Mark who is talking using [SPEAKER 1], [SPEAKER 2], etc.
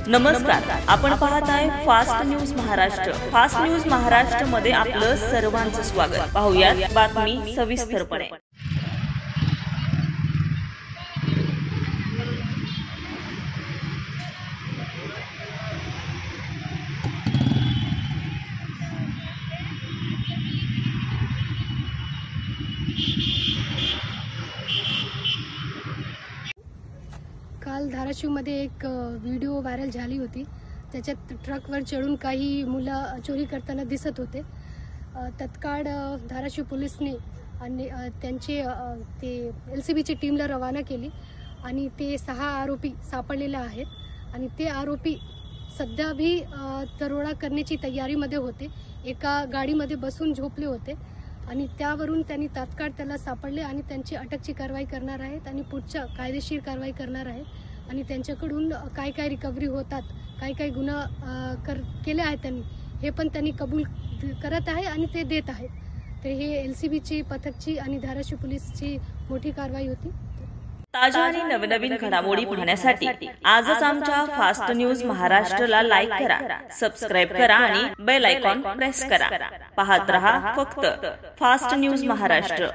[SPEAKER 1] नमस्कार, आपण पाहत आहे fast news Maharashtra. Fast news Maharashtra मध्ये आपलं सर्वांचं स्वागत। पाहूयात बातमी सविस्तरपणे।
[SPEAKER 2] काल धाराशिवमध्ये एक व्हिडिओ व्हायरल झाली होती। त्याच्यात ट्रकवर चढून काही मुलं चोरी करताना दिसत होते। तत्काळ धाराशिव पोलिसने आणि त्यांचे ते LCBची टीमला रवाना केली आणि ते 6 आरोपी सापडलेले आहेत आणि ते आरोपी सध्या भी दरोडा करण्याची तयारीमध्ये होते। एका गाडीमध्ये बसून झोपले होते आणि त्यावरून त्यांनी तात्काळ त्याला सापडले आणि त्यांची अटकची कारवाई करणार आहेत आणि पुढच्या कायदेशीर कारवाई करणार आहेत आणि त्यांच्याकडून काय काय रिकव्हरी होतात, काय गुन्हा केले आहेत त्यांनी, हे पण त्यांनी कबूल करत आहे आणि ते देत आहेत। तर हे LCBची पथकची आणि धाराशिव पोलीसची मोठी कारवाई होती।
[SPEAKER 1] ताज्या आणि नवनवीन घडामोडी पाहण्यासाठी आजच आमच्या फास्ट न्यूज महाराष्ट्रला लाईक करा, सबस्क्राइब करा आणि बेल आयकॉन प्रेस करा। पाहत रहा फक्त फास्ट न्यूज महाराष्ट्र।